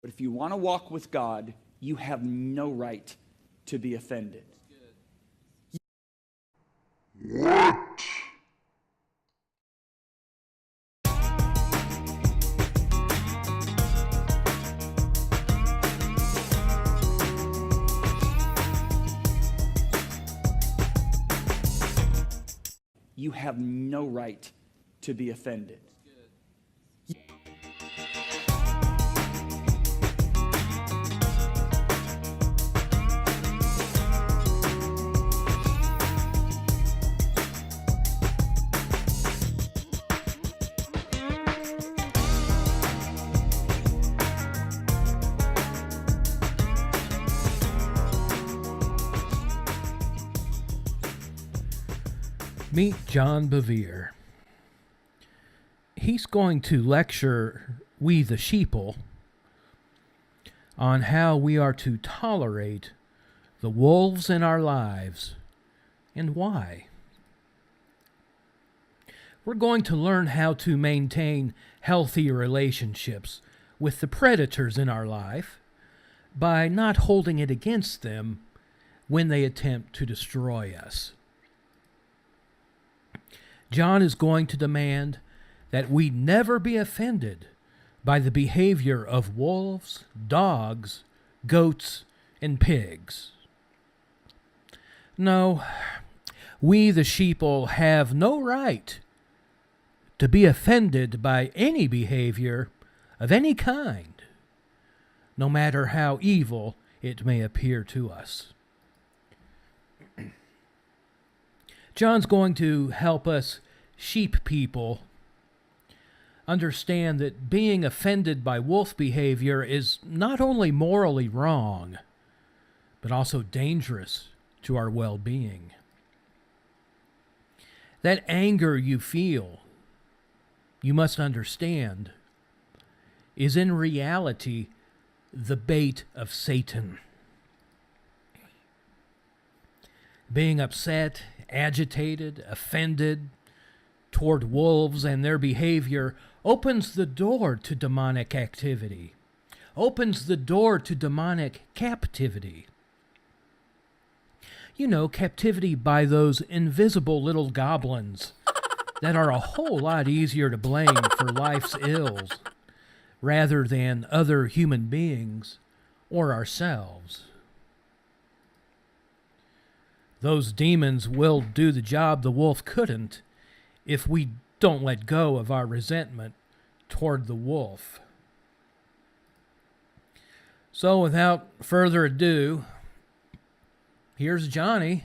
But if you want to walk with God, you have no right to be offended. You have no right to be offended. Meet John Bevere. He's going to lecture we the sheeple on how we are to tolerate the wolves in our lives and why. We're going to learn how to maintain healthy relationships with the predators in our life by not holding it against them when they attempt to destroy us. John is going to demand that we never be offended by the behavior of wolves, dogs, goats, and pigs. No, we the sheeple have no right to be offended by any behavior of any kind, no matter how evil it may appear to us. John's going to help us sheep people understand that being offended by wolf behavior is not only morally wrong, but also dangerous to our well-being. That anger you feel, you must understand, is in reality the bait of Satan. Being upset, agitated, offended toward wolves and their behavior opens the door to demonic activity, opens the door to demonic captivity. You know, captivity by those invisible little goblins that are a whole lot easier to blame for life's ills rather than other human beings or ourselves. Those demons will do the job the wolf couldn't if we don't let go of our resentment toward the wolf. So without further ado, here's Johnny.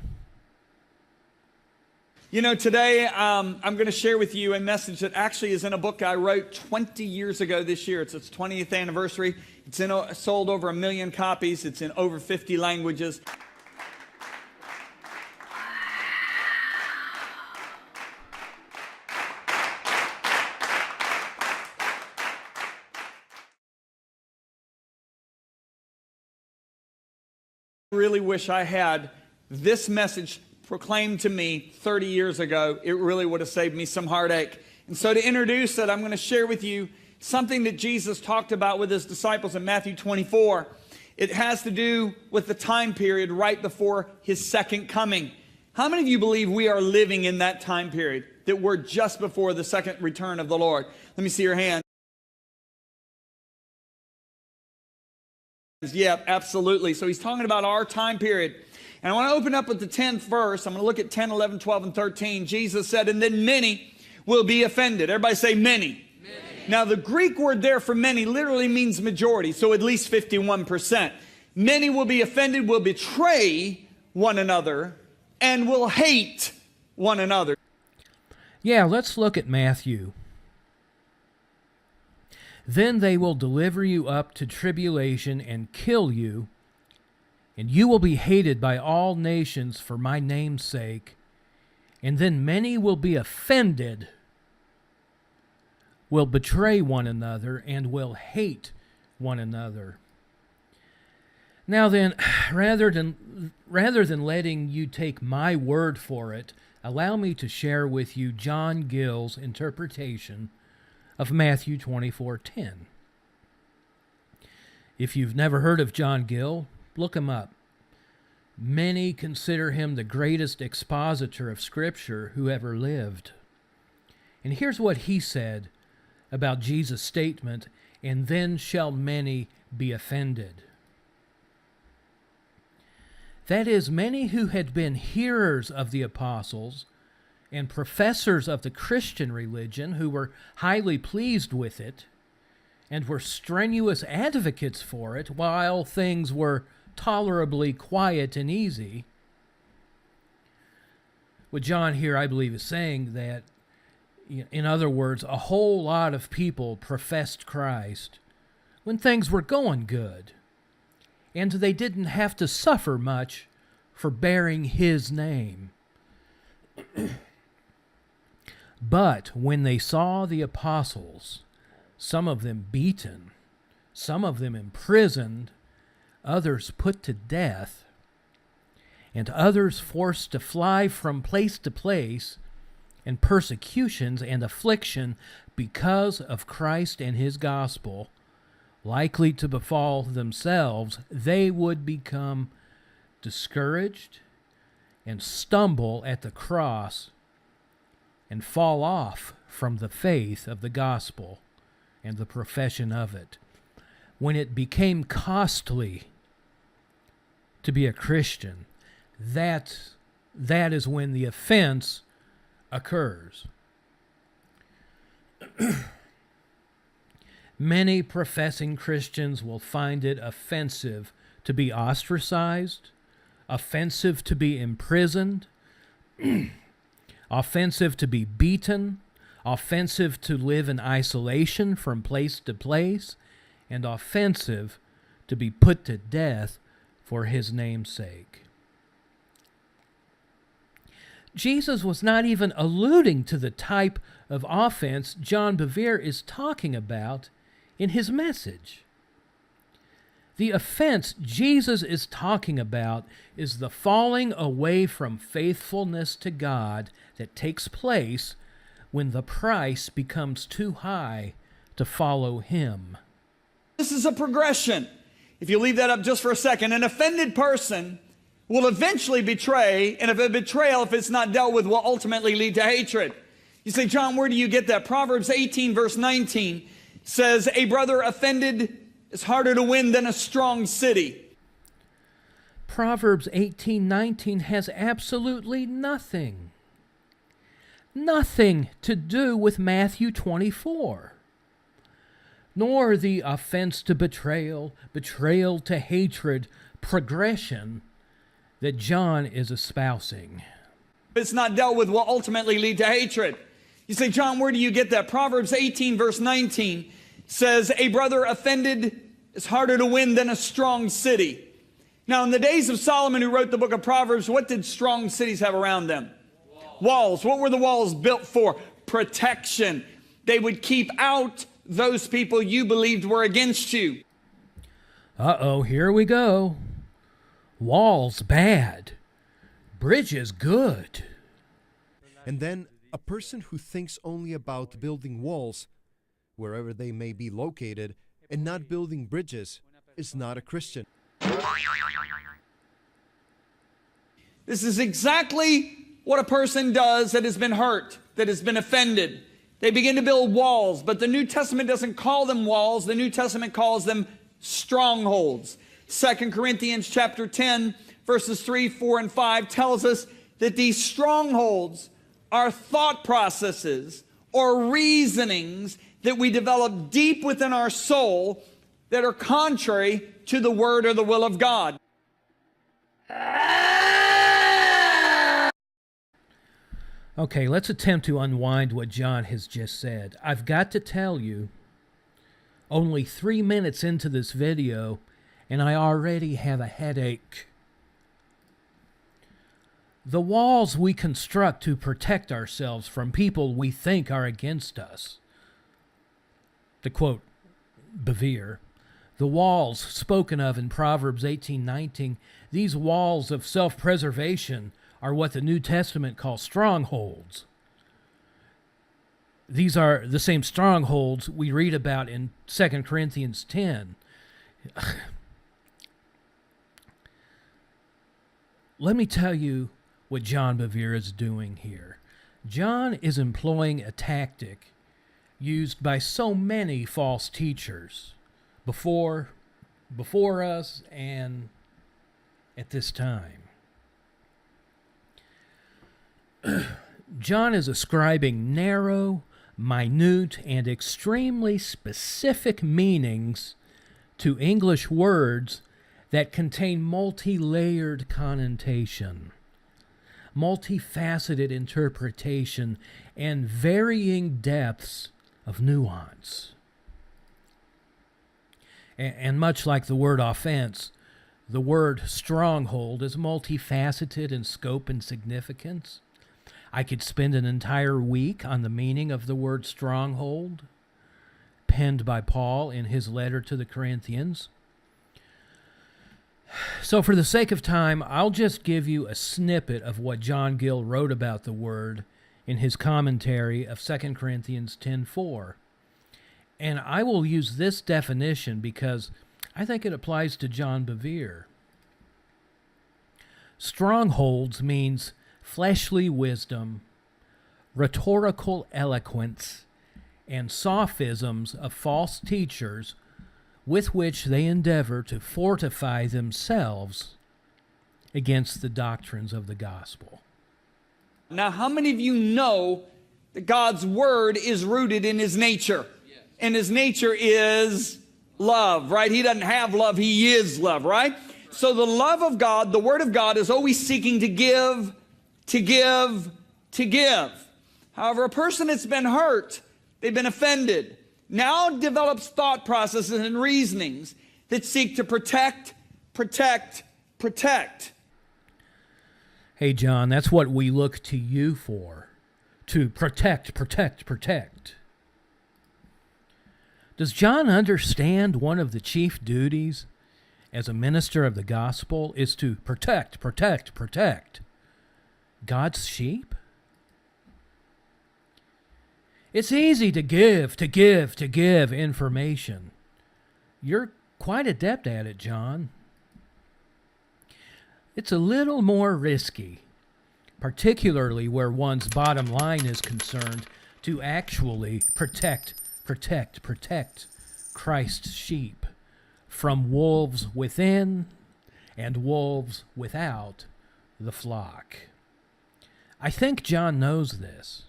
You know, today I'm going to share with you a message that actually is in a book I wrote 20 years ago this year. It's its 20th anniversary. It's sold over 1 million copies. It's in over 50 languages. I really wish I had this message proclaimed to me 30 years ago. It really would have saved me some heartache. And so to introduce it, I'm going to share with you something that Jesus talked about with his disciples in Matthew 24. It has to do with the time period right before his second coming. How many of you believe we are living in that time period, that we're just before the second return of the Lord? Let me see your hand. Yeah, absolutely. So he's talking about our time period. And I want to open up with the 10th verse. I'm going to look at 10, 11, 12, and 13. Jesus said, and then many will be offended. Everybody say many. Many. Now the Greek word there for many literally means majority, so at least 51%. Many will be offended, will betray one another, and will hate one another. Yeah, let's look at Matthew. Then they will deliver you up to tribulation and kill you, and you will be hated by all nations for my name's sake. And then many will be offended, will betray one another, and will hate one another. Now then, rather than letting you take my word for it, allow me to share with you John Gill's interpretation of Matthew 24:10. If you've never heard of John Gill, look him up. Many consider him the greatest expositor of Scripture who ever lived. And here's what he said about Jesus' statement, "And then shall many be offended." That is, many who had been hearers of the apostles and professors of the Christian religion, who were highly pleased with it and were strenuous advocates for it while things were tolerably quiet and easy. What John here, I believe, is saying that, in other words, a whole lot of people professed Christ when things were going good, and they didn't have to suffer much for bearing his name. But when they saw the apostles, some of them beaten, some of them imprisoned, others put to death, and others forced to fly from place to place, and persecutions and affliction because of Christ and his gospel, likely to befall themselves, they would become discouraged and stumble at the cross and fall off from the faith of the gospel and the profession of it. When it became costly to be a Christian, that is when the offense occurs. Many professing Christians will find it offensive to be ostracized, offensive to be imprisoned, offensive to be beaten, offensive to live in isolation from place to place, and offensive to be put to death for his name's sake. Jesus was not even alluding to the type of offense John Bevere is talking about in his message. The offense Jesus is talking about is the falling away from faithfulness to God that takes place when the price becomes too high to follow him. This is a progression. If you leave that up just for a second, an offended person will eventually betray, and if a betrayal, if it's not dealt with, will ultimately lead to hatred. You say, John, where do you get that? Proverbs 18, verse 19 says, a brother offended is harder to win than a strong city. Proverbs 18:19 has absolutely nothing to do with Matthew 24, nor the offense to betrayal, betrayal to hatred progression that John is espousing. If it's not dealt with, will ultimately lead to hatred. You say, John, where do you get that? Proverbs 18, verse 19 says, a brother offended is harder to win than a strong city. Now, in the days of Solomon, who wrote the book of Proverbs, what did strong cities have around them? Walls. What were the walls built for? Protection. They would keep out those people you believed were against you. Uh-oh, here we go. Walls bad. Bridges good. And then a person who thinks only about building walls, wherever they may be located, and not building bridges, is not a Christian. This is exactly what a person does that has been hurt, that has been offended. They begin to build walls, but the New Testament doesn't call them walls. The New Testament calls them strongholds. 2 Corinthians chapter 10, verses 3, 4, and 5 tells us that these strongholds are thought processes or reasonings that we develop deep within our soul that are contrary to the word or the will of God. Okay, let's attempt to unwind what John has just said. I've got to tell you, only 3 minutes into this video, and I already have a headache. The walls we construct to protect ourselves from people we think are against us. To quote Bevere, the walls spoken of in Proverbs 18:19, these walls of self-preservation are what the New Testament calls strongholds. These are the same strongholds we read about in 2 Corinthians 10. Let me tell you what John Bevere is doing here. John is employing a tactic used by so many false teachers before us and at this time. John is ascribing narrow, minute, and extremely specific meanings to English words that contain multi-layered connotation, multifaceted interpretation, and varying depths of nuance. And much like the word offense, the word stronghold is multifaceted in scope and significance. I could spend an entire week on the meaning of the word stronghold, penned by Paul in his letter to the Corinthians. So for the sake of time, I'll just give you a snippet of what John Gill wrote about the word in his commentary of 2 Corinthians 10:4. And I will use this definition because I think it applies to John Bevere. Strongholds means fleshly wisdom, rhetorical eloquence, and sophisms of false teachers with which they endeavor to fortify themselves against the doctrines of the gospel. Now, how many of you know that God's word is rooted in his nature? And his nature is love, right? He doesn't have love, he is love, right? So the love of God, the word of God, is always seeking to give, to give, to give. However, a person that's been hurt, they've been offended, now develops thought processes and reasonings that seek to protect, protect, protect. Hey, John, that's what we look to you for, to protect, protect, protect. Does John understand one of the chief duties as a minister of the gospel is to protect, protect, protect God's sheep? It's easy to give information. You're quite adept at it, John. It's a little more risky, particularly where one's bottom line is concerned, to actually protect Christ's sheep from wolves within and wolves without the flock. I think John knows this.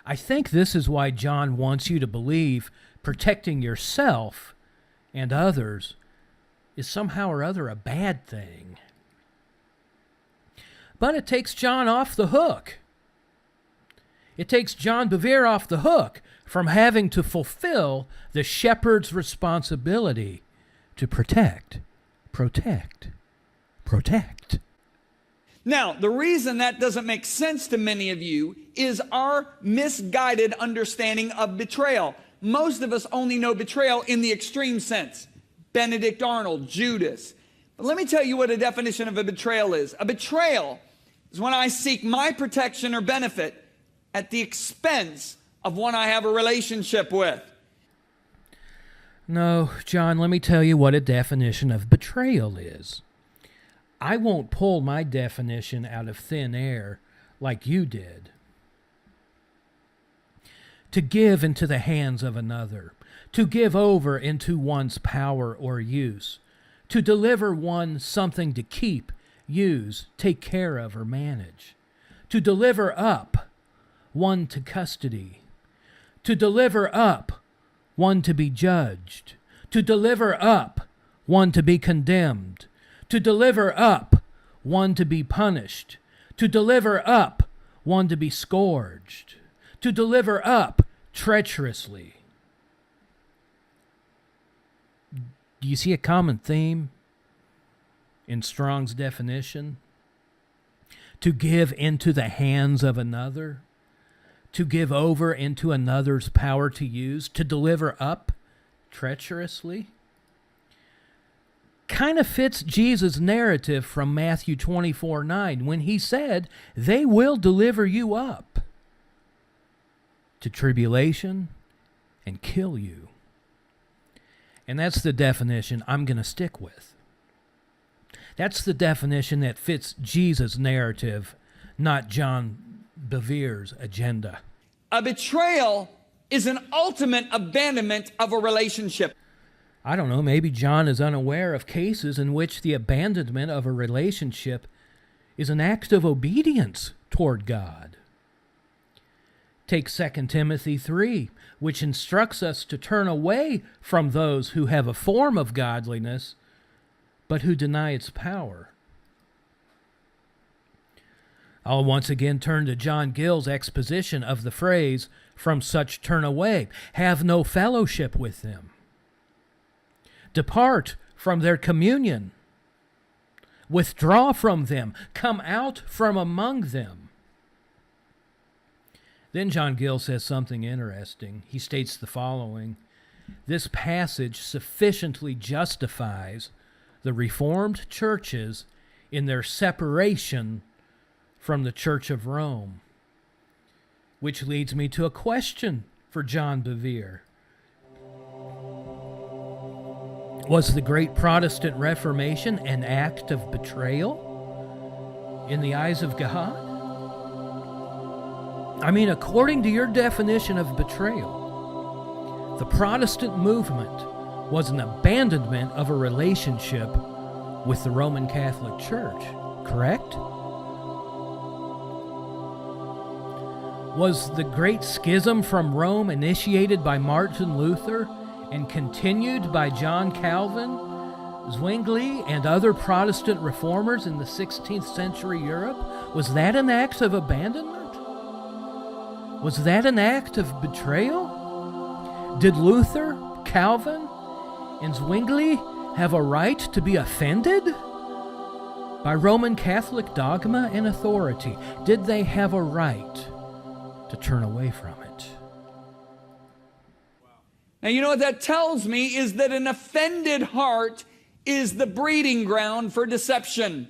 I think this is why John wants you to believe protecting yourself and others is somehow or other a bad thing. But it takes John off the hook. It takes John Bevere off the hook from having to fulfill the shepherd's responsibility to protect, protect, protect. Now, the reason that doesn't make sense to many of you is our misguided understanding of betrayal. Most of us only know betrayal in the extreme sense. Benedict Arnold, Judas. But let me tell you what a definition of a betrayal is. A betrayal is when I seek my protection or benefit at the expense of one I have a relationship with. No, John, let me tell you what a definition of betrayal is. I won't pull my definition out of thin air like you did. To give into the hands of another, to give over into one's power or use, to deliver one something to keep, use, take care of, or manage, to deliver up one to custody, to deliver up one to be judged, to deliver up one to be condemned, to deliver up one to be punished, to deliver up one to be scourged, to deliver up treacherously. Do you see a common theme in Strong's definition? To give into the hands of another, to give over into another's power to use, to deliver up treacherously. Kind of fits Jesus' narrative from Matthew 24:9 when he said, they will deliver you up to tribulation and kill you. And that's the definition I'm going to stick with. That's the definition that fits Jesus' narrative, not John Bevere's agenda. A betrayal is an ultimate abandonment of a relationship. I don't know, maybe John is unaware of cases in which the abandonment of a relationship is an act of obedience toward God. Take 2 Timothy 3, which instructs us to turn away from those who have a form of godliness, but who deny its power. I'll once again turn to John Gill's exposition of the phrase, "From such turn away, have no fellowship with them. Depart from their communion. Withdraw from them. Come out from among them." Then John Gill says something interesting. He states the following: "This passage sufficiently justifies the Reformed churches in their separation from the Church of Rome." Which leads me to a question for John Bevere. Was the great Protestant Reformation an act of betrayal in the eyes of God? I mean, according to your definition of betrayal, the Protestant movement was an abandonment of a relationship with the Roman Catholic Church, correct? Was the Great Schism from Rome initiated by Martin Luther and continued by John Calvin, Zwingli, and other Protestant reformers in the 16th century Europe? Was that an act of abandonment? Was that an act of betrayal? Did Luther, Calvin, and Zwingli have a right to be offended by Roman Catholic dogma and authority? Did they have a right to turn away from it? Now, you know what that tells me is that an offended heart is the breeding ground for deception.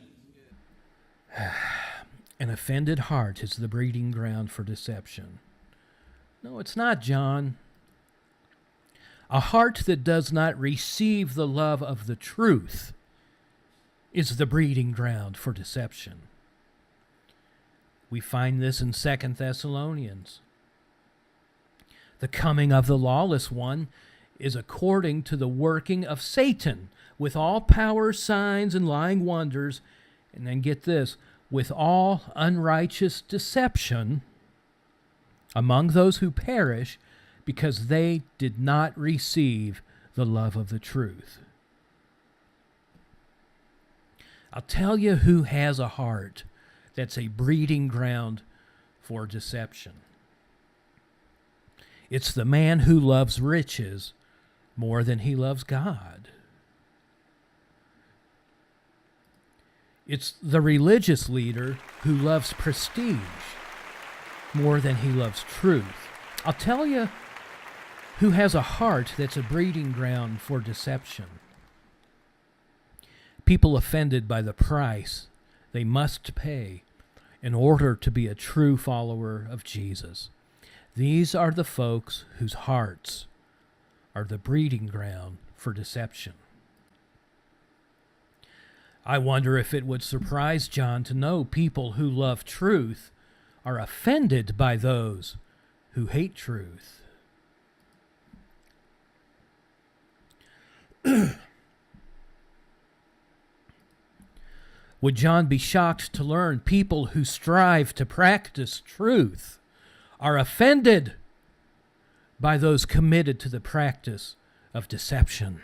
An offended heart is the breeding ground for deception. No, it's not, John. A heart that does not receive the love of the truth is the breeding ground for deception. We find this in 2 Thessalonians. The coming of the lawless one is according to the working of Satan, with all power, signs, and lying wonders, and then get this, with all unrighteous deception among those who perish, because they did not receive the love of the truth. I'll tell you who has a heart that's a breeding ground for deception. It's the man who loves riches more than he loves God. It's the religious leader who loves prestige more than he loves truth. I'll tell you who has a heart that's a breeding ground for deception. People offended by the price they must pay in order to be a true follower of Jesus. These are the folks whose hearts are the breeding ground for deception. I wonder if it would surprise John to know people who love truth are offended by those who hate truth. Would John be shocked to learn people who strive to practice truth are offended by those committed to the practice of deception?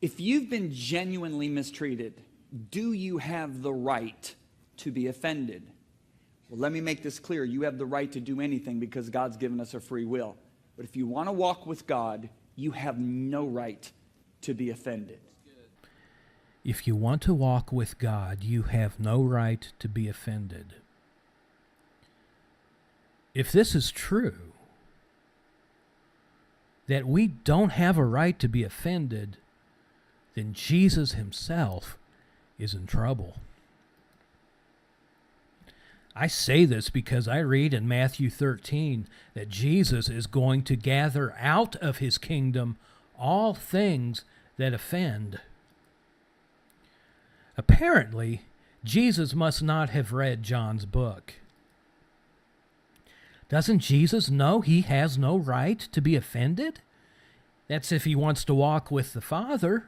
If you've been genuinely mistreated, do you have the right to be offended? Well, let me make this clear. You have the right to do anything because God's given us a free will. But if you want to walk with God, you have no right to be offended. If you want to walk with God, you have no right to be offended. If this is true, that we don't have a right to be offended, then Jesus himself is in trouble. I say this because I read in Matthew 13 that Jesus is going to gather out of his kingdom all things that offend. Apparently, Jesus must not have read John's book. Doesn't Jesus know he has no right to be offended? That's if he wants to walk with the Father.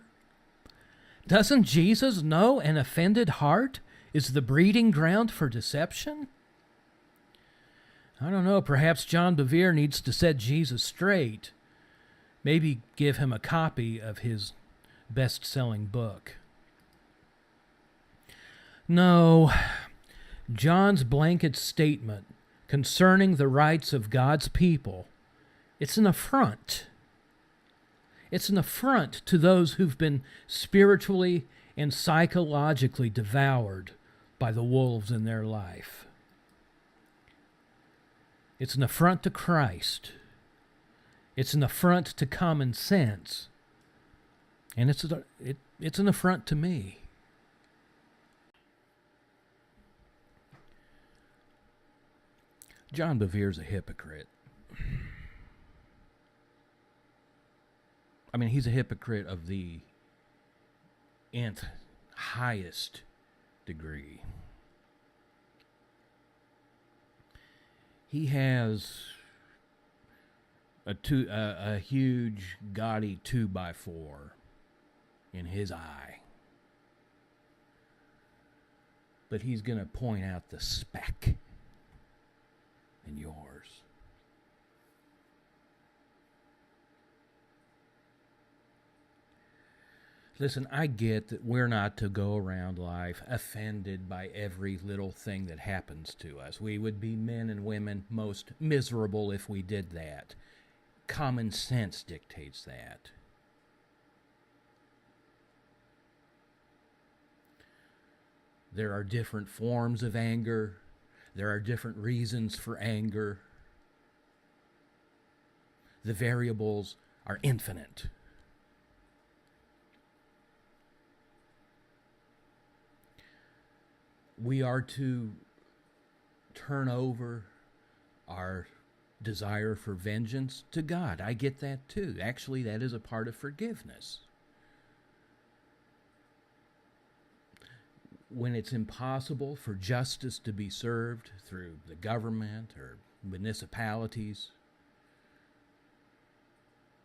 Doesn't Jesus know an offended heart is the breeding ground for deception? I don't know, perhaps John Bevere needs to set Jesus straight. Maybe give him a copy of his best-selling book. No, John's blanket statement concerning the rights of God's people, it's an affront. It's an affront to those who've been spiritually and psychologically devoured by the wolves in their life. It's an affront to Christ. It's an affront to common sense. And it's an affront to me. John Bevere's a hypocrite. I mean, he's a hypocrite of the nth, highest degree. He has a huge, gaudy 2x4 in his eye. But he's going to point out the speck in yours. Listen, I get that we're not to go around life offended by every little thing that happens to us. We would be men and women most miserable if we did that. Common sense dictates that. There are different forms of anger. There are different reasons for anger. The variables are infinite. We are to turn over our desire for vengeance to God. I get that too. Actually, that is a part of forgiveness. When it's impossible for justice to be served through the government or municipalities,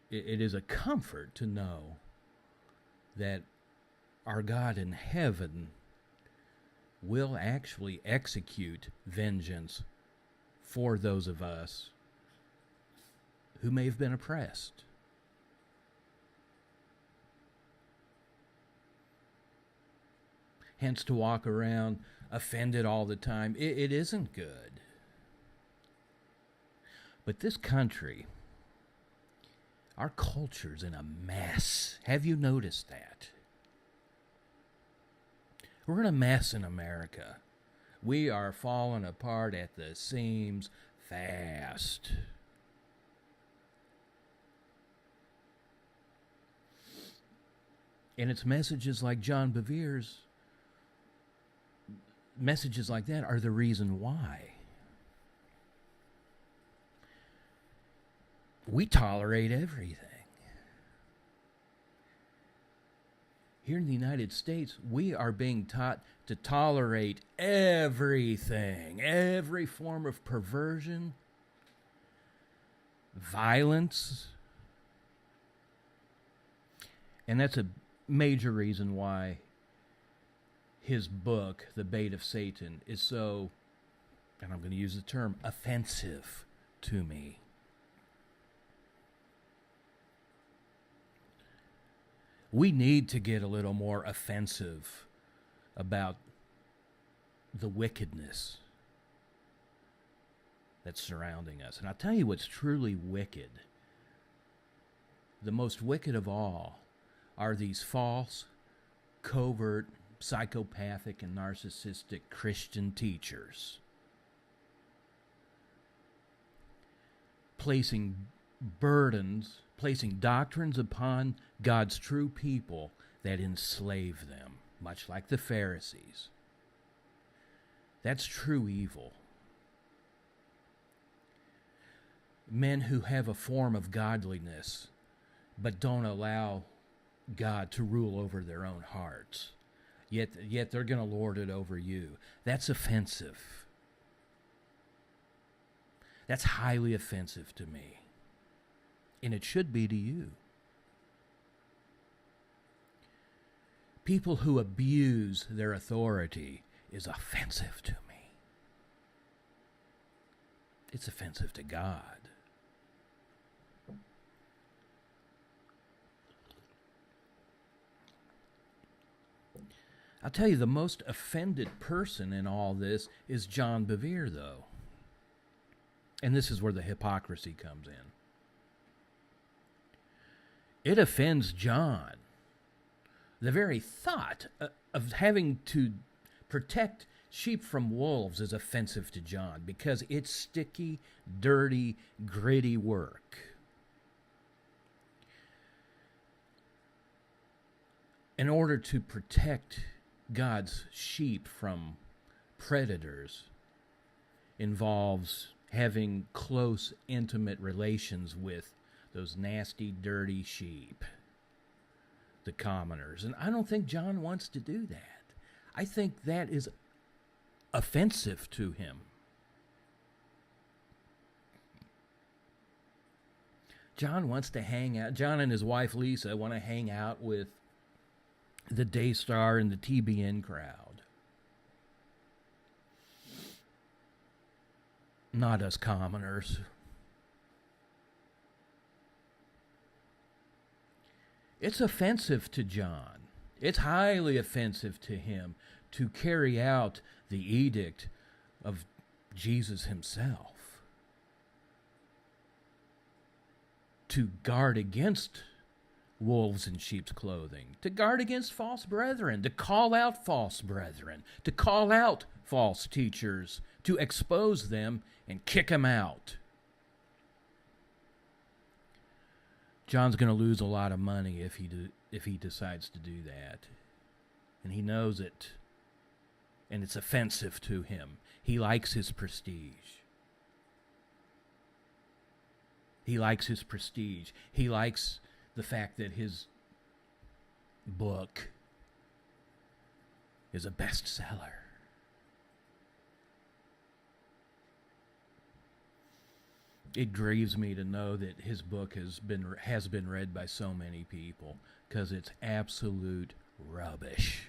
it is a comfort to know that our God in heaven will actually execute vengeance for those of us who may have been oppressed. Hence, to walk around offended all the time, it isn't good. But this country, our culture's in a mess. Have you noticed that? We're in a mess in America. We are falling apart at the seams fast. And it's messages like John Bevere's, messages like that are the reason why. We tolerate everything. Here in the United States, we are being taught to tolerate everything, every form of perversion, violence. And that's a major reason why his book, The Bait of Satan, is so, and I'm going to use the term, offensive to me. We need to get a little more offensive about the wickedness that's surrounding us. And I'll tell you what's truly wicked. The most wicked of all are these false, covert, psychopathic, and narcissistic Christian teachers placing doctrines upon God's true people that enslave them, much like the Pharisees. That's true evil. Men who have a form of godliness but don't allow God to rule over their own hearts. Yet they're going to lord it over you. That's offensive. That's highly offensive to me. And it should be to you. People who abuse their authority is offensive to me. It's offensive to God. I'll tell you, the most offended person in all this is John Bevere, though. And this is where the hypocrisy comes in. It offends John. The very thought of having to protect sheep from wolves is offensive to John because it's sticky, dirty, gritty work. In order to protect God's sheep from predators involves having close, intimate relations with those nasty, dirty sheep, the commoners. And I don't think John wants to do that. I think that is offensive to him. John wants to hang out. John and his wife Lisa want to hang out with the Daystar and the TBN crowd. Not us commoners. It's offensive to John. It's highly offensive to him to carry out the edict of Jesus himself. To guard against wolves in sheep's clothing, to guard against false brethren, to call out false brethren, to call out false teachers, to expose them and kick them out. John's going to lose a lot of money if he decides to do that. And he knows it. And it's offensive to him. He likes his prestige. He likes his prestige. He likes the fact that his book is a bestseller. It grieves me to know that his book has been read by so many people because it's absolute rubbish.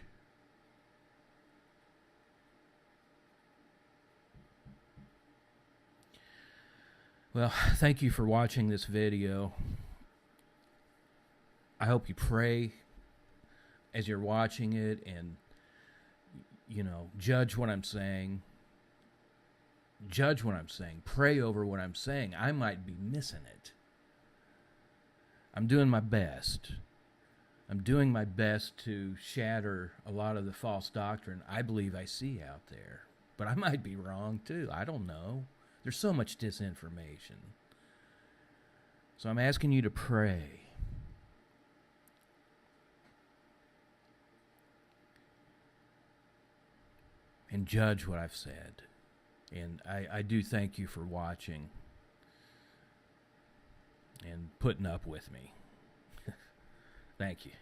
Well, thank you for watching this video. I hope you pray as you're watching it and, judge what I'm saying. Judge what I'm saying. Pray over what I'm saying. I might be missing it. I'm doing my best. I'm doing my best to shatter a lot of the false doctrine I believe I see out there. But I might be wrong too. I don't know. There's so much disinformation. So I'm asking you to pray. And judge what I've said. And I do thank you for watching and putting up with me. Thank you.